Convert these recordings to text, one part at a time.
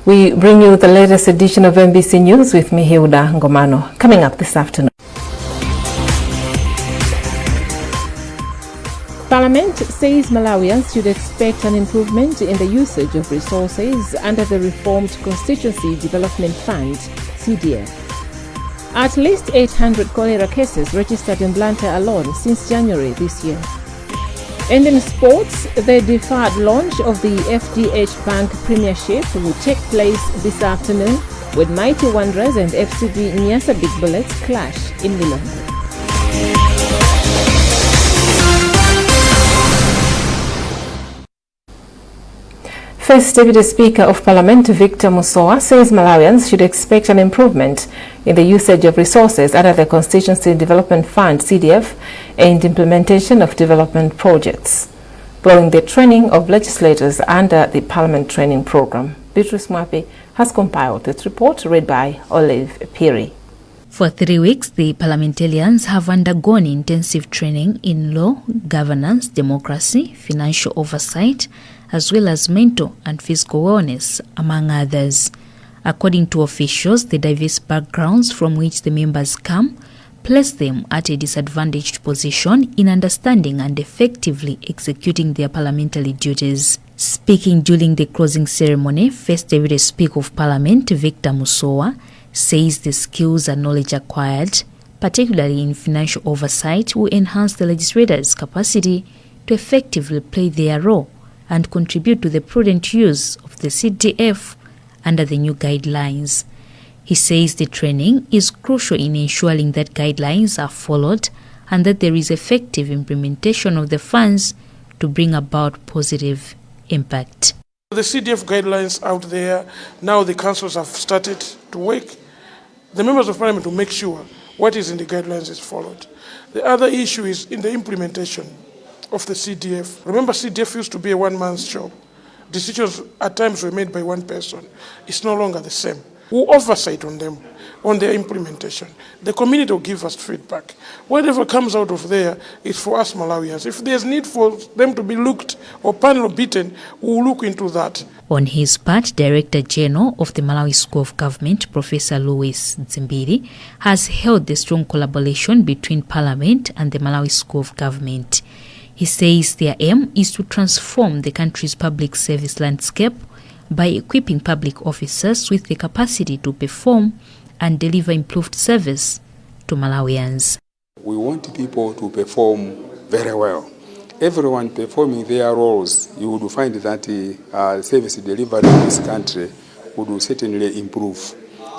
We bring you the latest edition of MBC News with me, Hilda Ngomano. Coming up this afternoon. Parliament says Malawians should expect an improvement in the usage of resources under the reformed Constituency Development Fund, CDF. At least 800 cholera cases registered in Blantyre alone since January this year. And in sports, the deferred launch of the FDH Bank Premiership will take place this afternoon with Mighty Wanderers and FCB Nyasa Big Bullets clash in Milongo. First Deputy Speaker of Parliament Victor Musowa says Malawians should expect an improvement in the usage of resources under the Constituency Development Fund (CDF) and implementation of development projects, following the training of legislators under the Parliament Training Programme. Beatrice Mwapi has compiled this report, read by Olive Piri. For 3 weeks, the parliamentarians have undergone intensive training in law, governance, democracy, financial oversight, as well as mental and physical wellness, among others. According to officials, the diverse backgrounds from which the members come place them at a disadvantaged position in understanding and effectively executing their parliamentary duties. Speaking during the closing ceremony, First Deputy Speaker of Parliament Victor Musowa says the skills and knowledge acquired, particularly in financial oversight, will enhance the legislators' capacity to effectively play their role and contribute to the prudent use of the CDF under the new guidelines. He says the training is crucial in ensuring that guidelines are followed and that there is effective implementation of the funds to bring about positive impact. The CDF guidelines out there, now the councils have started to work. The members of Parliament will make sure what is in the guidelines is followed. The other issue is in the implementation of the CDF. Remember, CDF used to be a one-man's job. Decisions at times were made by one person. It's no longer the same. We'll oversight on them, on their implementation. The community will give us feedback. Whatever comes out of there is for us Malawians. If there's need for them to be looked or panel beaten, we'll look into that. On his part, Director General of the Malawi School of Government, Professor Louis Zimbiri, has held the strong collaboration between Parliament and the Malawi School of Government. He says their aim is to transform the country's public service landscape by equipping public officers with the capacity to perform and deliver improved service to Malawians. We want people to perform very well. Everyone performing their roles, you would find that service delivery in this country would certainly improve.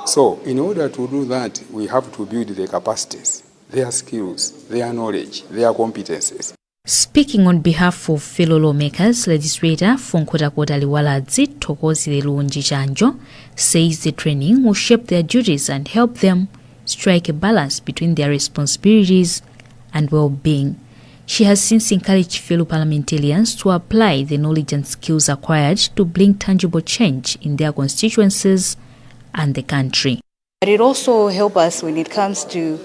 So in order to do that, we have to build their capacities, their skills, their knowledge, their competences. Speaking on behalf of fellow lawmakers, legislator Fonkotakota Liwaladzi Tokozile Luonji Chanjo says the training will shape their duties and help them strike a balance between their responsibilities and well-being. She has since encouraged fellow parliamentarians to apply the knowledge and skills acquired to bring tangible change in their constituencies and the country. But it also helps us when it comes to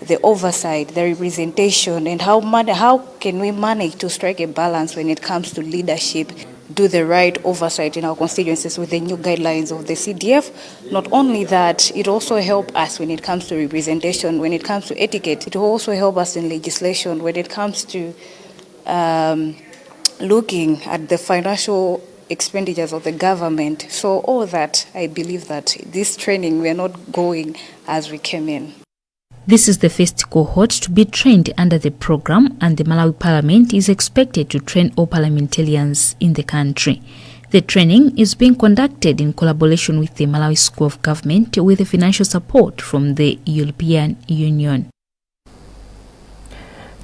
the oversight, the representation, and how can we manage to strike a balance when it comes to leadership, do the right oversight in our constituencies with the new guidelines of the CDF. Not only that, it also helps us when it comes to representation, when it comes to etiquette. It will also help us in legislation when it comes to looking at the financial expenditures of the government. So all that, I believe that this training, we are not going as we came in. This is the first cohort to be trained under the program, and the Malawi Parliament is expected to train all parliamentarians in the country. The training is being conducted in collaboration with the Malawi School of Government with the financial support from the European Union.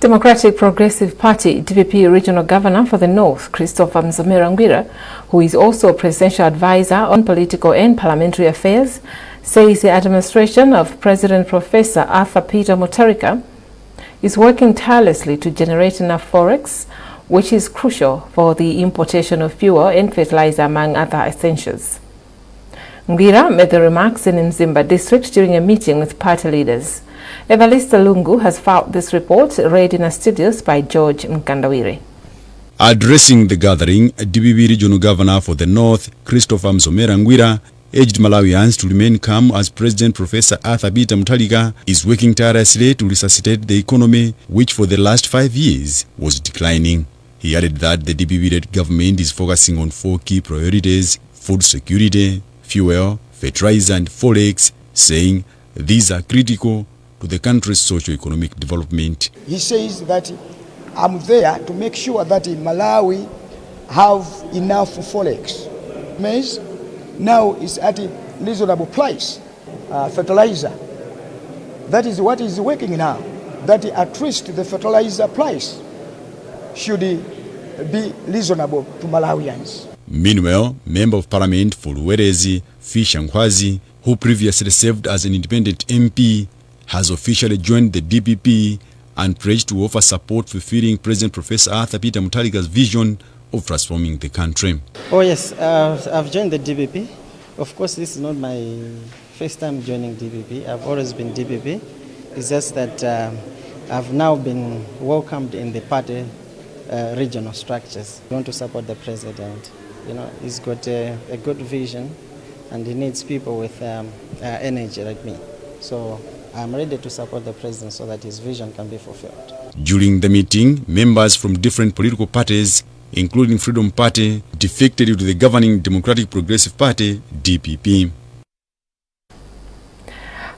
Democratic Progressive Party DPP Regional Governor for the North, Christopher Mzomera, who is also a presidential advisor on political and parliamentary affairs, says the administration of President Professor Arthur Peter Mutharika is working tirelessly to generate enough forex, which is crucial for the importation of fuel and fertilizer, among other essentials. Ngira made the remarks in Mzimba district during a meeting with party leaders. Evarista Lungu has filed this report, read in our studios by George Mkandawire. Addressing the gathering, DPP Regional Governor for the North, Christopher Mzomera, urged Malawians to remain calm as President Professor Arthur Peter Mutharika is working tirelessly to resuscitate the economy, which for the last 5 years was declining. He added that the DPP-led government is focusing on 4 key priorities: food security, fuel, fertilizer and forex, saying these are critical to the country's socio-economic development. He says that I'm there to make sure that Malawi have enough forex. Maize now is at a reasonable price. Fertilizer, that is what is working now, that at least the fertilizer price should be reasonable to Malawians. Meanwhile, Member of Parliament for Luwerezi, Fisher Nkwazi, who previously served as an independent MP, has officially joined the DPP and pledged to offer support fulfilling President Professor Arthur Peter Mutharika's vision of transforming the country. Oh yes, I've joined the DPP. Of course, this is not my first time joining DPP. I've always been DPP. It's just that I've now been welcomed in the party regional structures. We want to support the president. You know, he's got a good vision and he needs people with energy like me. So I'm ready to support the president so that his vision can be fulfilled. During the meeting, members from different political parties, including Freedom Party, defected to the governing Democratic Progressive Party, DPP.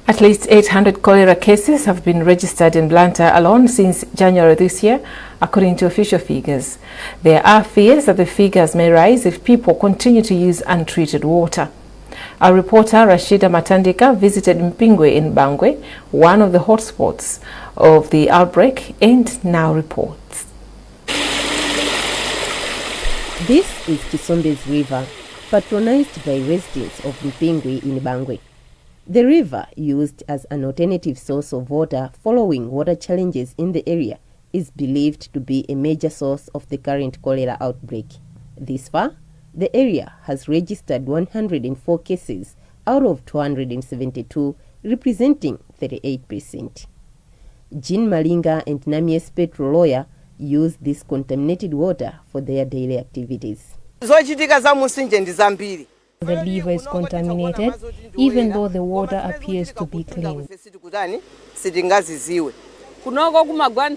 At least 800 cholera cases have been registered in Blantyre alone since January this year, according to official figures. There are fears that the figures may rise if people continue to use untreated water. Our reporter Rashida Matandika visited Mpingwe in Bangwe, one of the hotspots of the outbreak, and now reports. This is Chisombe's River, patronized by residents of Mpingwe in Bangwe. The river, used as an alternative source of water following water challenges in the area, is believed to be a major source of the current cholera outbreak. This far, the area has registered 104 cases out of 272, representing 38%. Jean Malinga and Namias Petro Lawyer use this contaminated water for their daily activities. The river is contaminated, even though the water appears to be clean.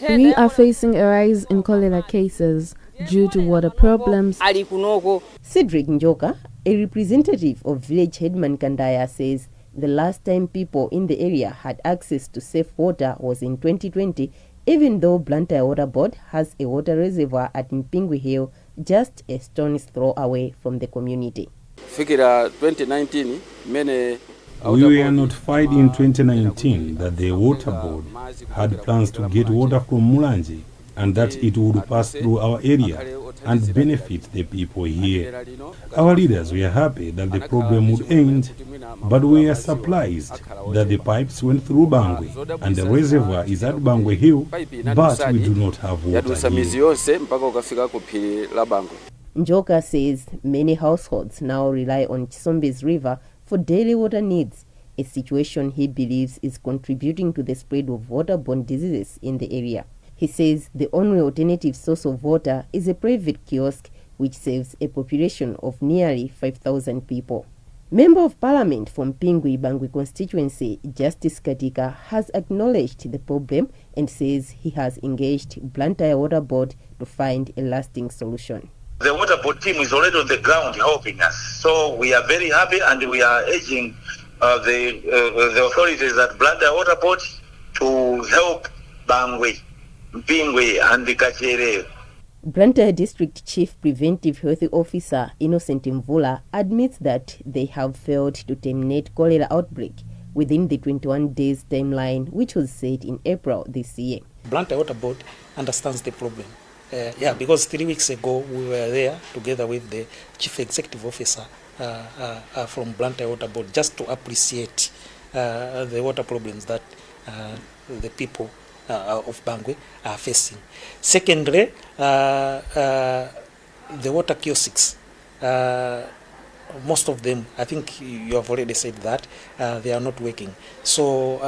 We are facing a rise in cholera cases due to water problems. Cedric Njoka, a representative of village headman Kandaya, says the last time people in the area had access to safe water was in 2020, even though Blantyre Water Board has a water reservoir at Mpingwe Hill, just a stone's throw away from the community. We were notified in 2019 that the water board had plans to get water from Mulanje and that it would pass through our area and benefit the people here. Our leaders were happy that the problem would end, but we are surprised that the pipes went through Bangwe and the reservoir is at Bangwe Hill, but we do not have water here. Njoka says many households now rely on Chisombe's River for daily water needs, a situation he believes is contributing to the spread of waterborne diseases in the area. He says the only alternative source of water is a private kiosk which serves a population of nearly 5,000 people. Member of Parliament from Mpingwe Bangwe constituency, Justice Katika, has acknowledged the problem and says he has engaged Blantyre Water Board to find a lasting solution. The water board team is already on the ground helping us, so we are very happy and we are urging the authorities at Blantyre Water Board to help Bangwe, Mpingwe and the Cholera. Blantyre District Chief Preventive Health Officer Innocent Mvula admits that they have failed to terminate cholera outbreak within the 21 days timeline which was set in April this year. Blantyre Water Board understands the problem. Because 3 weeks ago we were there together with the Chief Executive Officer from Blantyre Water Board just to appreciate the water problems that the people of Bangwe are facing. Secondly, the water kiosks, most of them, I think you have already said that, they are not working. So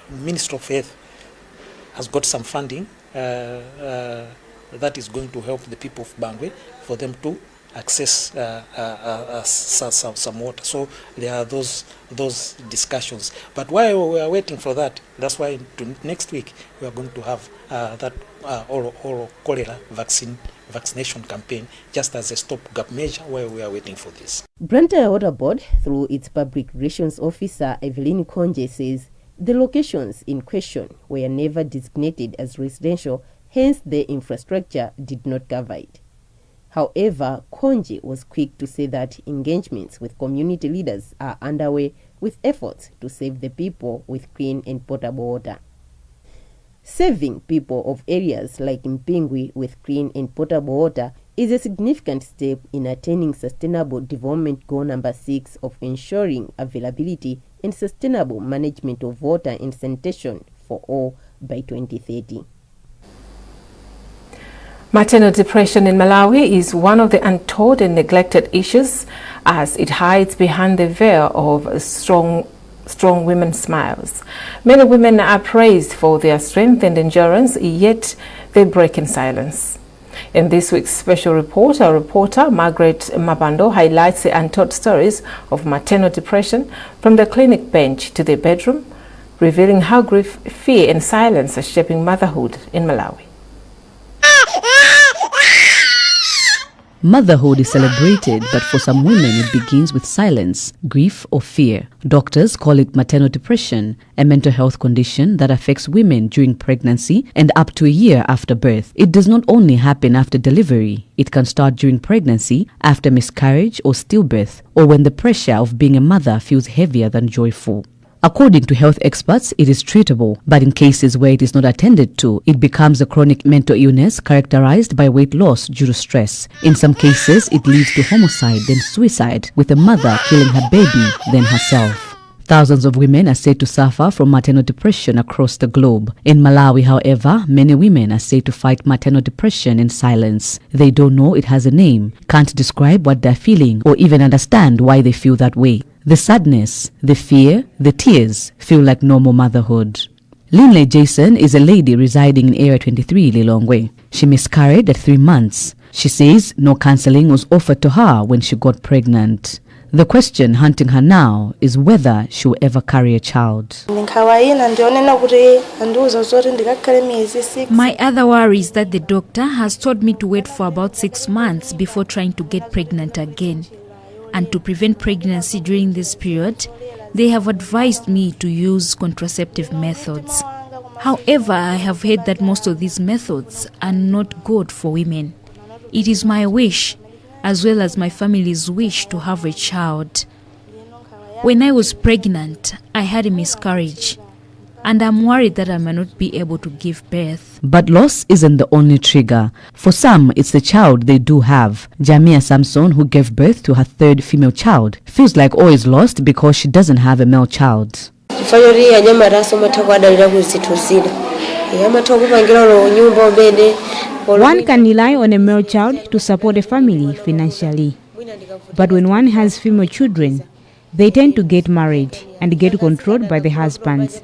Ministry of Health has got some funding that is going to help the people of Bangwe for them to access some water. So there are those discussions. But while we are waiting for that, that's why next week we are going to have that oral cholera vaccination campaign, just as a stopgap measure while we are waiting for this. Blantyre Water Board, through its public relations officer Evelyn Konje, says the locations in question were never designated as residential, hence the infrastructure did not cover it. However, Konje was quick to say that engagements with community leaders are underway with efforts to save the people with clean and potable water. Saving people of areas like Mpingwi with clean and potable water is a significant step in attaining Sustainable Development Goal number 6 of ensuring availability and sustainable management of water and sanitation for all by 2030. Maternal depression in Malawi is one of the untold and neglected issues, as it hides behind the veil of strong women's smiles. Many women are praised for their strength and endurance, yet they break in silence. In this week's special report, our reporter Margaret Mabando highlights the untold stories of maternal depression from the clinic bench to the bedroom, revealing how grief, fear and silence are shaping motherhood in Malawi. Motherhood is celebrated, but for some women it begins with silence, grief or fear. Doctors call it maternal depression, a mental health condition that affects women during pregnancy and up to a year after birth. It does not only happen after delivery. It can start during pregnancy, after miscarriage or stillbirth, or when the pressure of being a mother feels heavier than joyful. According to health experts, it is treatable, but in cases where it is not attended to, it becomes a chronic mental illness characterized by weight loss due to stress. In some cases, it leads to homicide, then suicide, with a mother killing her baby, then herself. Thousands of women are said to suffer from maternal depression across the globe. In Malawi, however, many women are said to fight maternal depression in silence. They don't know it has a name, can't describe what they're feeling, or even understand why they feel that way. The sadness, the fear, the tears feel like normal motherhood. Linley Jason is a lady residing in Area 23, Lilongwe. She miscarried at 3 months. She says no counseling was offered to her when she got pregnant. The question haunting her now is whether she will ever carry a child. My other worry is that the doctor has told me to wait for about 6 months before trying to get pregnant again. And to prevent pregnancy during this period, they have advised me to use contraceptive methods. However, I have heard that most of these methods are not good for women. It is my wish, as well as my family's wish, to have a child. When I was pregnant, I had a miscarriage, and I'm worried that I may not be able to give birth. But loss isn't the only trigger. For some, it's the child they do have. Jamia Samson, who gave birth to her 3rd female child, feels like all is lost because she doesn't have a male child. One can rely on a male child to support a family financially. But when one has female children, they tend to get married and get controlled by the husbands.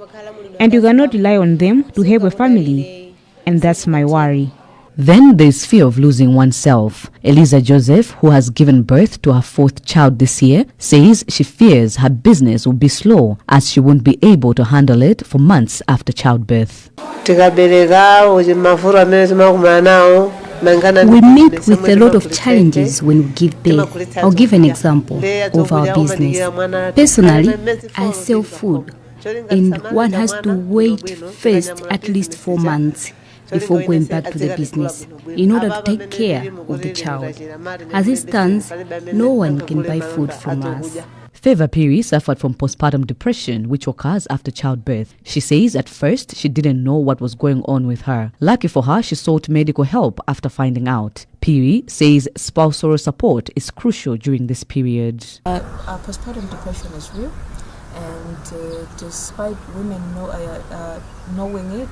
And you cannot rely on them to help a family, and that's my worry. Then there is fear of losing oneself. Eliza Joseph, who has given birth to her 4th child this year, says she fears her business will be slow as she won't be able to handle it for months after childbirth. We meet with a lot of challenges when we give birth. I'll give an example of our business. Personally, I sell food, and one has to wait first at least 4 months before going back to the business in order to take care of the child. As it stands, no one can buy food from us. Favor Piri suffered from postpartum depression, which occurs after childbirth. She says at first she didn't know what was going on with her. Lucky for her, she sought medical help after finding out. Piri says spousal support is crucial during this period. Postpartum depression is real. And despite women knowing it,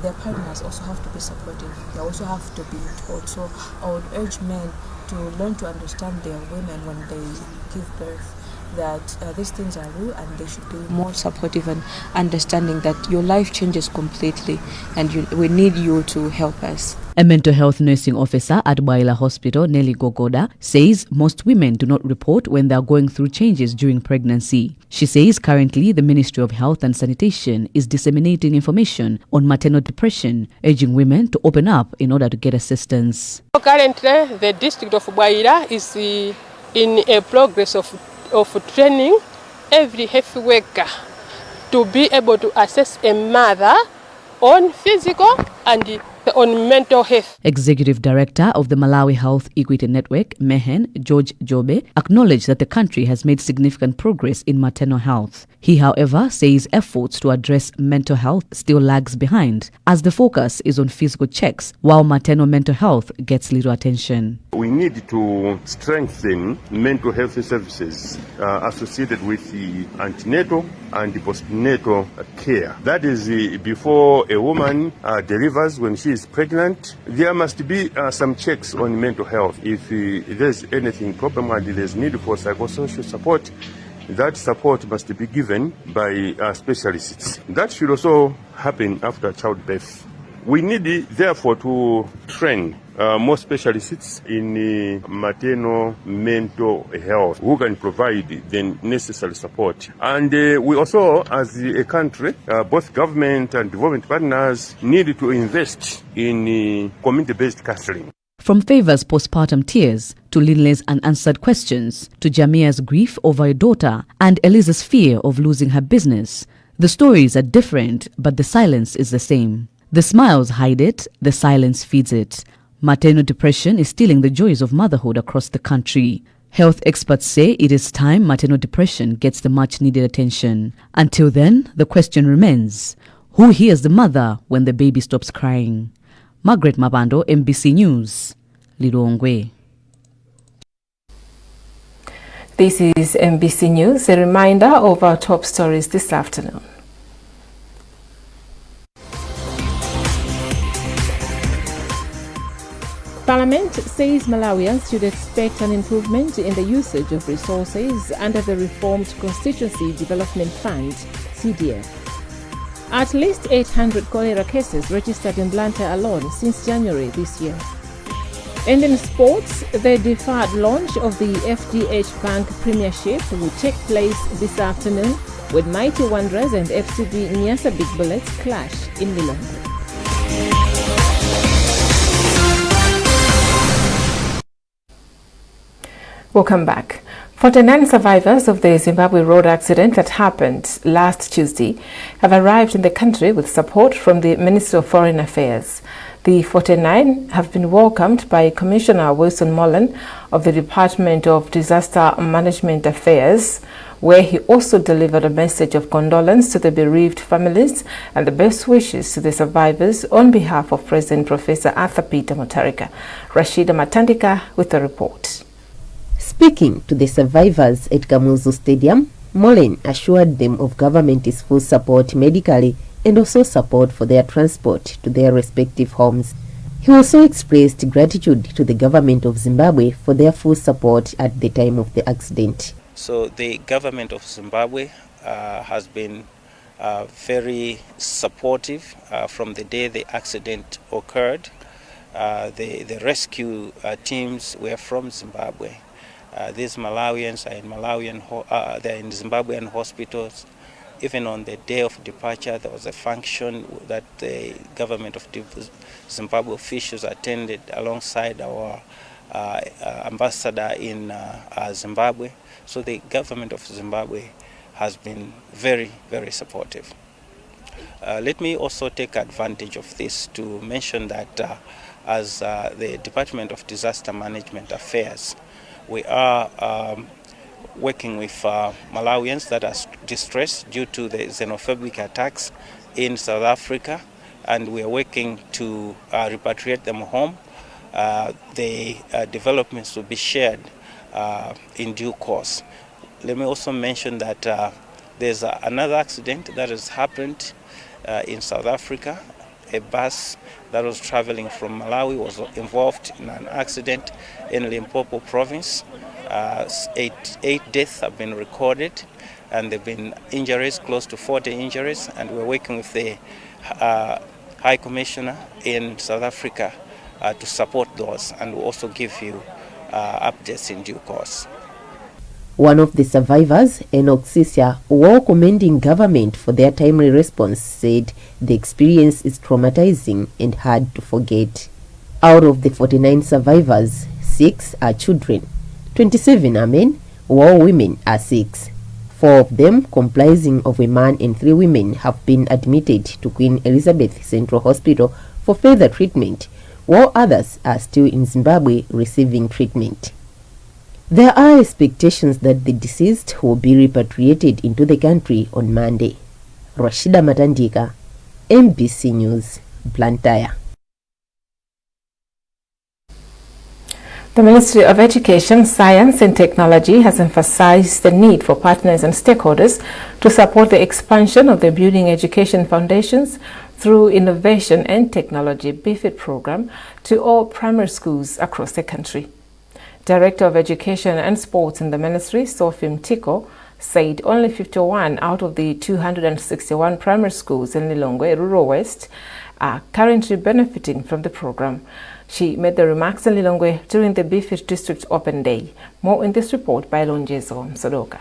their partners also have to be supportive. They also have to be taught. So I would urge men to learn to understand their women when they give birth. that these things are real, and they should be more supportive and understanding that your life changes completely, and we need you to help us. A mental health nursing officer at Baila Hospital, Nelly Gogoda, says most women do not report when they are going through changes during pregnancy. She says currently the Ministry of Health and Sanitation is disseminating information on maternal depression, urging women to open up in order to get assistance. Currently, the district of Baila is in a progress of training every health worker to be able to assess a mother on physical and on mental health. Executive Director of the Malawi Health Equity Network, Mehen, George Jobe, acknowledged that the country has made significant progress in maternal health. He, however, says efforts to address mental health still lags behind, as the focus is on physical checks, while maternal mental health gets little attention. We need to strengthen mental health services associated with the antenatal and the postnatal care. That is, before a woman delivers, when she is pregnant, there must be some checks on mental health. If there's anything problem and there's need for psychosocial support, that support must be given by specialists. That should also happen after childbirth. We need, therefore, to train more specialists in maternal mental health who can provide the necessary support. And we also, as a country, both government and development partners need to invest in community-based counseling. From Favor's postpartum tears, to Linley's unanswered questions, to Jamia's grief over a daughter, and Eliza's fear of losing her business, the stories are different, but the silence is the same. The smiles hide it, the silence feeds it. Maternal depression is stealing the joys of motherhood across the country. Health experts say it is time maternal depression gets the much-needed attention. Until then, the question remains, who hears the mother when the baby stops crying? Margaret Mabando, MBC News, Lilongwe. This is MBC News, a reminder of our top stories this afternoon. Parliament says Malawians should expect an improvement in the usage of resources under the reformed Constituency Development Fund, CDF. At least 800 cholera cases registered in Blantyre alone since January this year. And in sports, the deferred launch of the FDH Bank Premiership will take place this afternoon with Mighty Wanderers and FCB Nyasa Big Bullets clash in Lilongwe. Welcome back. 49 survivors of the Zimbabwe road accident that happened last Tuesday have arrived in the country with support from the Ministry of Foreign Affairs. The 49 have been welcomed by Commissioner Wilson Mullen of the Department of Disaster Management Affairs, where he also delivered a message of condolence to the bereaved families and the best wishes to the survivors on behalf of President Professor Arthur Peter Mutharika. Rashida Matandika with the report. Speaking to the survivors at Kamuzu Stadium, Mullen assured them of government's full support medically and also support for their transport to their respective homes. He also expressed gratitude to the government of Zimbabwe for their full support at the time of the accident. So the government of Zimbabwe has been very supportive from the day the accident occurred. The rescue teams were from Zimbabwe. These Malawians are in they're in Zimbabwean hospitals. Even on the day of departure, there was a function that the government of Zimbabwe officials attended alongside our ambassador in Zimbabwe. So the government of Zimbabwe has been very, very supportive. Let me also take advantage of this to mention that as the Department of Disaster Management Affairs, we are working with Malawians that are distressed due to the xenophobic attacks in South Africa, and we are working to repatriate them home. The developments will be shared in due course. Let me also mention that there's another accident that has happened in South Africa. A bus that was traveling from Malawi was involved in an accident in Limpopo province. Eight deaths have been recorded, and there have been injuries, close to 40 injuries, and we're working with the High Commissioner in South Africa to support those, and we'll also give you updates in due course. One of the survivors, Enoch Sisia, while commending government for their timely response, said the experience is traumatizing and hard to forget. Out of the 49 survivors, 6 are children, 27 are men, while women are 6. 4 of them, comprising of a man and 3 women, have been admitted to Queen Elizabeth Central Hospital for further treatment, while others are still in Zimbabwe receiving treatment. There are expectations that the deceased will be repatriated into the country on Monday. Rashida Matandika, MBC News, Blantyre. The Ministry of Education, Science and Technology has emphasized the need for partners and stakeholders to support the expansion of the Building Education Foundations through Innovation and Technology BFIT program to all primary schools across the country. Director of Education and Sports in the Ministry, Sophie Mtiko, said only 51 out of the 261 primary schools in Lilongwe, Rural West, are currently benefiting from the program. She made the remarks in Lilongwe during the BFIT District Open Day. More in this report by Lonjezo Msodoka.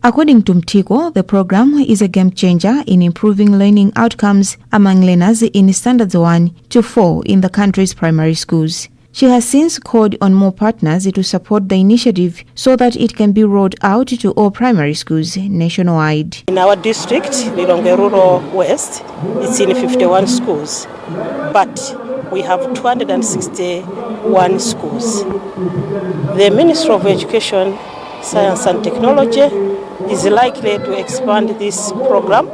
According to Mtiko, the program is a game changer in improving learning outcomes among learners in standards 1 to 4 in the country's primary schools. She has since called on more partners to support the initiative so that it can be rolled out to all primary schools nationwide. In our district, Lilongwe Rural West, it's in 51 schools, but we have 261 schools. The Ministry of Education, Science and Technology is likely to expand this program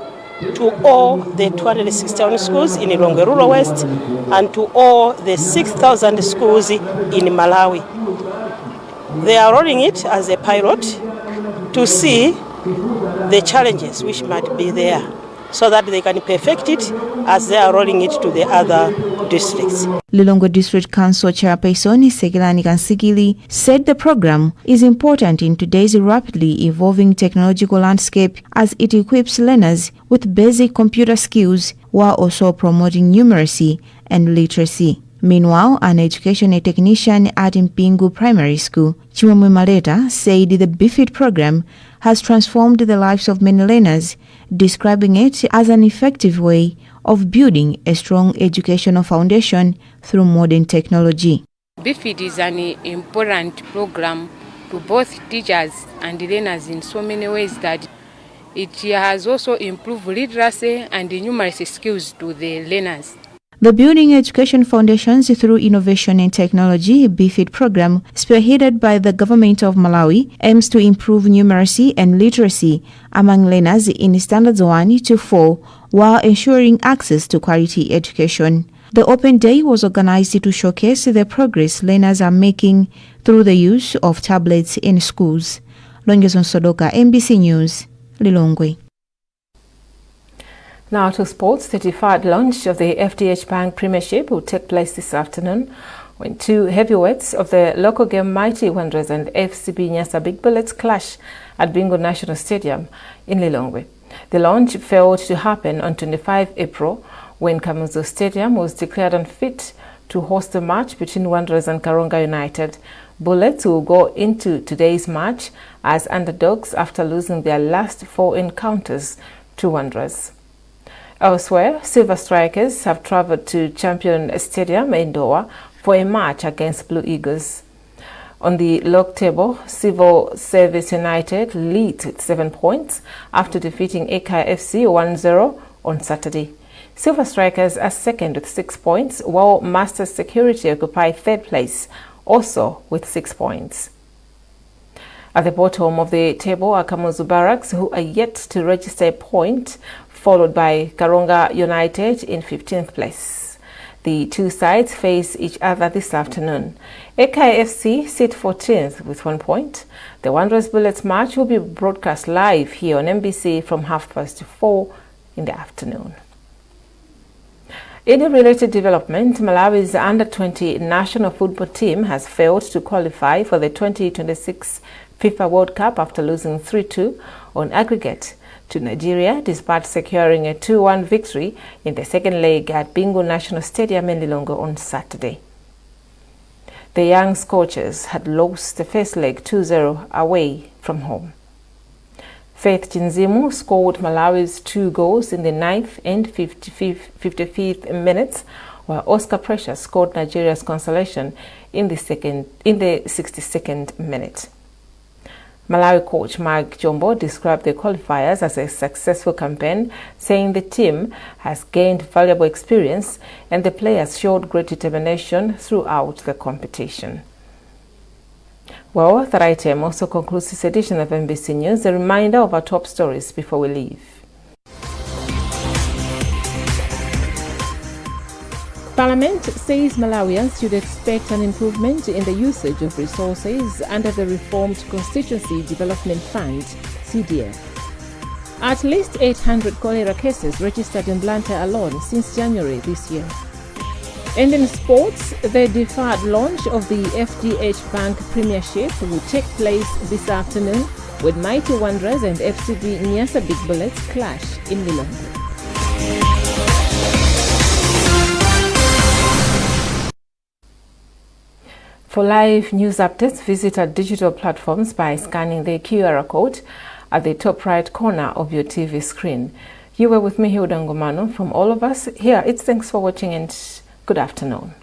to all the 261 schools in Lilongwe Rural West and to all the 6,000 schools in Malawi. They are rolling it as a pilot to see the challenges which might be there so that they can perfect it as they are rolling it to the other districts. Lilongwe District Council Chairperson Segelani Kansigili said the program is important in today's rapidly evolving technological landscape as it equips learners with basic computer skills while also promoting numeracy and literacy. Meanwhile, an educational technician at Mpingu Primary School, Chimwemwe Maleta, said the BFIT program has transformed the lives of many learners, describing it as an effective way of building a strong educational foundation through modern technology. BFIT is an important program to both teachers and learners in so many ways that it has also improved literacy and numeracy skills to the learners. The Building Education Foundations through Innovation and Technology BFIT program, spearheaded by the government of Malawi, aims to improve numeracy and literacy among learners in standards 1 to 4 while ensuring access to quality education. The Open Day was organized to showcase the progress learners are making through the use of tablets in schools. Longeson Sodoka, MBC News, Lilongwe. Now to sports. The deferred launch of the FDH Bank Premiership will take place this afternoon when 2 heavyweights of the local game Mighty Wanderers and FCB Nyasa Big Bullets clash at Bingo National Stadium in Lilongwe. The launch failed to happen on 25 April when Kamuzu Stadium was declared unfit to host the match between Wanderers and Karonga United. Bullets will go into today's match as underdogs after losing their last 4 encounters to Wanderers. Elsewhere, Silver Strikers have travelled to Champion Stadium in Doha for a match against Blue Eagles. On the log table, Civil Service United leads with 7 points after defeating Eka FC 1-0 on Saturday. Silver Strikers are second with 6 points, while Master Security occupy third place, also with 6 points. At the bottom of the table are Kamuzu Barracks, who are yet to register a point, followed by Karonga United in 15th place. The two sides face each other this afternoon. Eka FC sit 14th with 1 point. The Wanderers Bullets match will be broadcast live here on MBC from 4:30 in the afternoon. In a related development, Malawi's under-20 national football team has failed to qualify for the 2026 FIFA World Cup after losing 3-2 on aggregate to Nigeria, despite securing a 2-1 victory in the second leg at Bingu National Stadium in Lilongwe on Saturday. The young Scorchers had lost the first leg 2-0 away from home. Faith Chinzimu scored Malawi's 2 goals in the 9th and 55th minutes, while Oscar Precious scored Nigeria's consolation in the 62nd minute. Malawi coach Mike Jombo described the qualifiers as a successful campaign, saying the team has gained valuable experience and the players showed great determination throughout the competition. Well, that item also concludes this edition of MBC News. A reminder of our top stories before we leave. Parliament says Malawians should expect an improvement in the usage of resources under the reformed Constituency Development Fund, CDF. At least 800 cholera cases registered in Blantyre alone since January this year. And in sports, the deferred launch of the FDH Bank Premiership will take place this afternoon with Mighty Wanderers and FCB Nyasa Big Bullets clash in Lilongwe. For live news updates, visit our digital platforms by scanning the QR code at the top right corner of your TV screen. You were with me, Hilda Ngomano. From all of us here, it's thanks for watching and good afternoon.